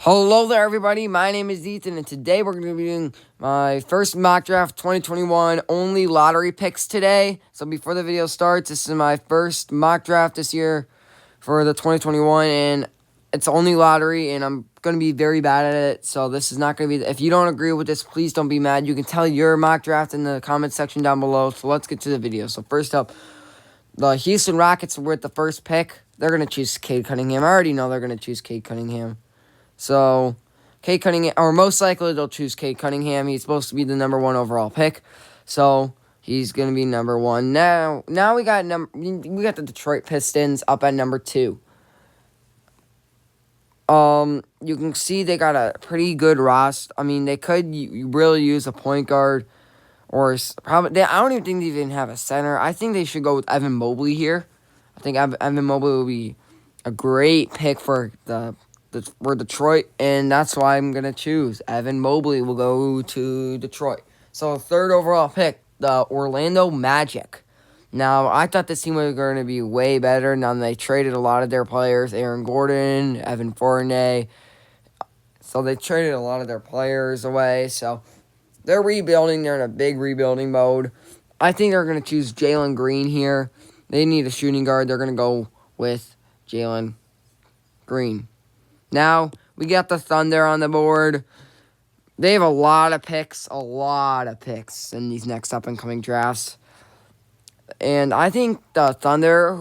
Hello there, everybody. My name is Ethan, and today we're going to be doing my first mock draft 2021 only lottery picks today. So before the video starts, this is my first mock draft this year for the 2021, and it's only lottery, and I'm going to be very bad at it. So this is not going to be. If you don't agree with this, please don't be mad. You can tell your mock draft in the comment section down below. So let's get to the video. So first up, the Houston Rockets were with the first pick. They're going to choose Cade Cunningham. I already know they're going to choose Cade Cunningham. So, Cade Cunningham, or most likely they'll choose Cade Cunningham. He's supposed to be the number 1 overall pick. So, he's going to be number 1. Now we got the Detroit Pistons up at number 2. You can see they got a pretty good roster. I mean, they could really use a point guard, or probably I don't even think they even have a center. I think they should go with Evan Mobley here. I think Evan Mobley will be a great pick for Detroit, and that's why I'm going to choose. Evan Mobley will go to Detroit. So, third overall pick, the Orlando Magic. Now, I thought this team was going to be way better. Now, they traded a lot of their players. Aaron Gordon, Evan Fournier. So, they traded a lot of their players away. So, they're rebuilding. They're in a big rebuilding mode. I think they're going to choose Jalen Green here. They need a shooting guard. They're going to go with Jalen Green. Now, we got the Thunder on the board. They have a lot of picks in these next up-and-coming drafts. And I think the Thunder,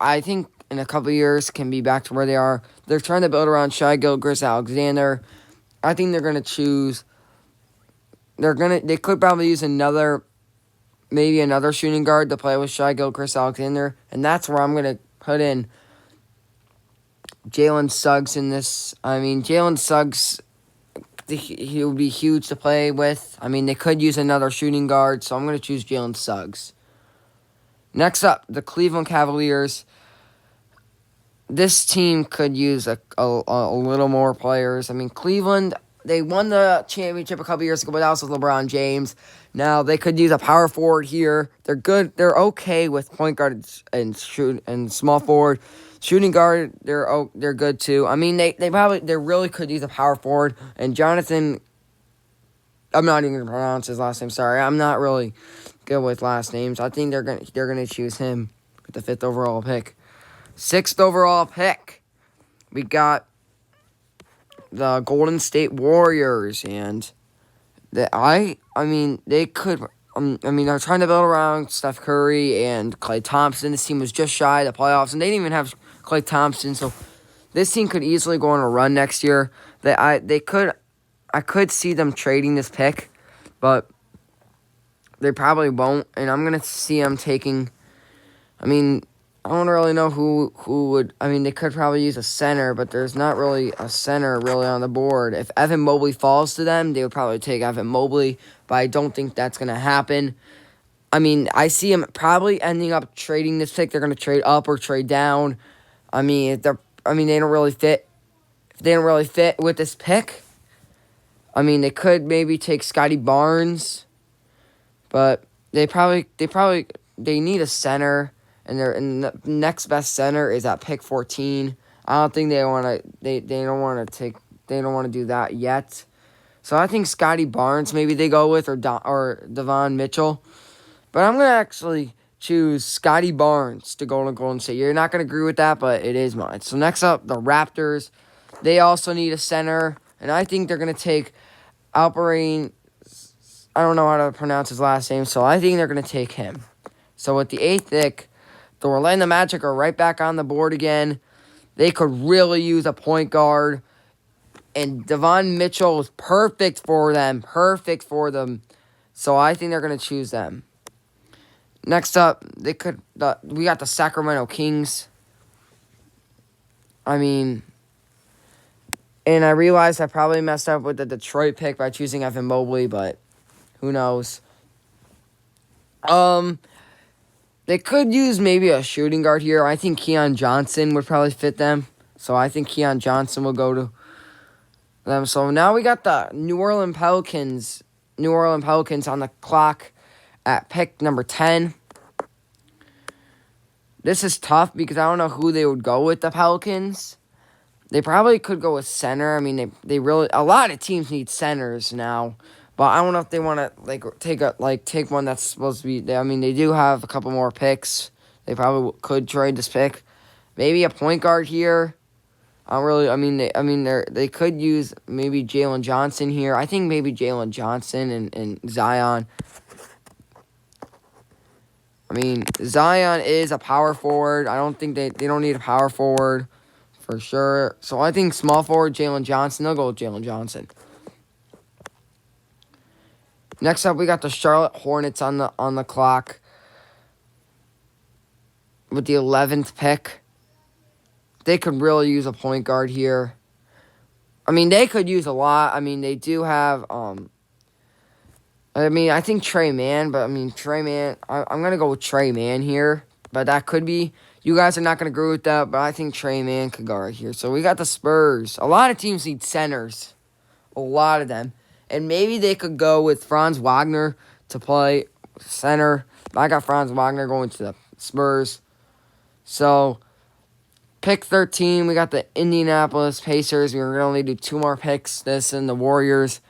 I think in a couple years can be back to where they are. They're trying to build around Shai Gilgeous-Alexander. I think they're going to choose. They could probably use another shooting guard to play with Shai Gilgeous-Alexander. And that's where I'm going to put in Jalen Suggs in this. I mean, Jalen Suggs, he would be huge to play with. I mean, they could use another shooting guard, so I'm going to choose Jalen Suggs. Next up, the Cleveland Cavaliers. This team could use a little more players. I mean, Cleveland, they won the championship a couple years ago, but that was with LeBron James. Now, they could use a power forward here. They're good. They're okay with point guard and small forward. Shooting guard, they're good too. I mean, they really could use a power forward. And Jonathan, I'm not even gonna pronounce his last name. Sorry, I'm not really good with last names. I think they're gonna choose him with the 5th overall pick. 6th overall pick, we got the Golden State Warriors, and they could. They're trying to build around Steph Curry and Klay Thompson. This team was just shy of the playoffs, and they didn't even have Klay Thompson, so this team could easily go on a run next year. I could see them trading this pick, but they probably won't, and I'm going to see them taking. I don't really know who would. They could probably use a center, but there's not really a center really on the board. If Evan Mobley falls to them, they would probably take Evan Mobley, but I don't think that's going to happen. I see them probably ending up trading this pick. They're going to trade up or trade down. They don't really fit. If they don't really fit with this pick, they could maybe take Scotty Barnes, but they need a center. And the next best center is at pick 14. I don't think they don't want to do that yet. So I think Scotty Barnes maybe they go with or Devon Mitchell. But I'm going to actually choose Scotty Barnes to go to Golden State. You're not going to agree with that, but it is mine. So next up, the Raptors. They also need a center, and I think they're going to take Alperen. I don't know how to pronounce his last name, so I think they're going to take him. So with the 8th pick, the Orlando Magic are right back on the board again. They could really use a point guard. And Devon Mitchell is perfect for them. So I think they're going to choose them. Next up, we got the Sacramento Kings. And I realized I probably messed up with the Detroit pick by choosing Evan Mobley, but who knows. They could use maybe a shooting guard here. I think Keon Johnson would probably fit them. So I think Keon Johnson will go to them. So now we got the New Orleans Pelicans on the clock at pick number 10. This is tough because I don't know who they would go with, the Pelicans. They probably could go with center. I mean, they really a lot of teams need centers now, but I don't know if they want to take one that's supposed to be. I mean, they do have a couple more picks. They probably could trade this pick. Maybe a point guard here. I don't really. They could use maybe Jalen Johnson here. I think maybe Jalen Johnson and Zion. I mean, Zion is a power forward. I don't think they don't need a power forward for sure. So I think small forward Jalen Johnson. They'll go with Jalen Johnson. Next up, we got the Charlotte Hornets on the clock with the 11th pick. They could really use a point guard here. I mean, they could use a lot. I mean, they do have I think Trey Mann, but Trey Mann. I'm gonna go with Trey Mann here, but that could be. You guys are not gonna agree with that, but I think Trey Mann could go right here. So we got the Spurs. A lot of teams need centers, a lot of them, and maybe they could go with Franz Wagner to play center. But I got Franz Wagner going to the Spurs. So pick 13, we got the Indianapolis Pacers. We're gonna only do 2 more picks. This and the Warriors.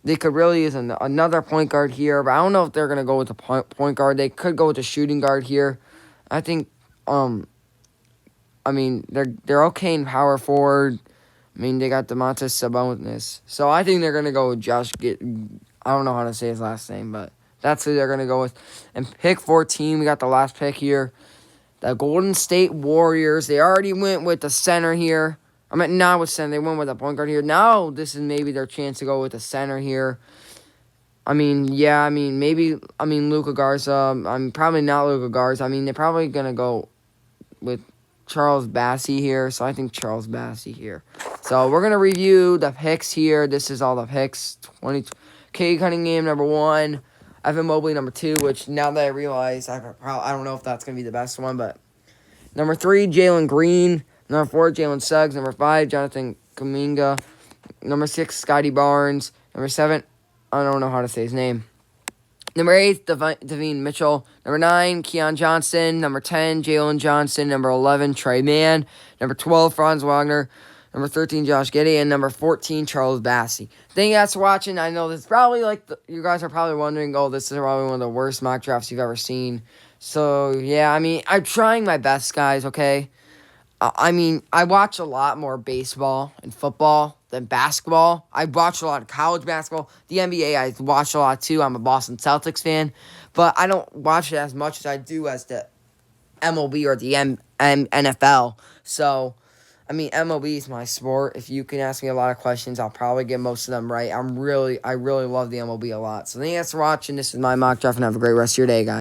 They could really use another point guard here, but I don't know if they're going to go with the point guard. They could go with the shooting guard here. I think, they're okay in power forward. They got Domantas Sabonis. So I think they're going to go with Josh I don't know how to say his last name, but that's who they're going to go with. And pick 14, we got the last pick here. The Golden State Warriors. They already went with the center here. Not with center. They went with a point guard here. Now, this is maybe their chance to go with a center here. Maybe Luka Garza. Probably not Luka Garza. They're probably going to go with Charles Bassey here. So, I think Charles Bassey here. So, we're going to review the picks here. This is all the picks. Cade Cunningham, number 1. Evan Mobley, number 2, which now that I realize, I don't know if that's going to be the best one, but number 3, Jalen Green. Number 4, Jalen Suggs. Number 5, Jonathan Kuminga. Number 6, Scotty Barnes. Number 7, I don't know how to say his name. Number 8, Devin Mitchell. Number 9, Keon Johnson. Number 10, Jalen Johnson. Number 11, Trey Mann. Number 12, Franz Wagner. Number 13, Josh Giddey. And number 14, Charles Bassey. Thank you guys for watching. I know this is probably you guys are probably wondering, oh, this is probably one of the worst mock drafts you've ever seen. So, yeah, I'm trying my best, guys, okay? I watch a lot more baseball and football than basketball. I watch a lot of college basketball. The NBA, I watch a lot too. I'm a Boston Celtics fan. But I don't watch it as much as I do as the MLB or the NFL. So, MLB is my sport. If you can ask me a lot of questions, I'll probably get most of them right. I really love the MLB a lot. So, thank you guys for watching. This is my mock draft, and have a great rest of your day, guys.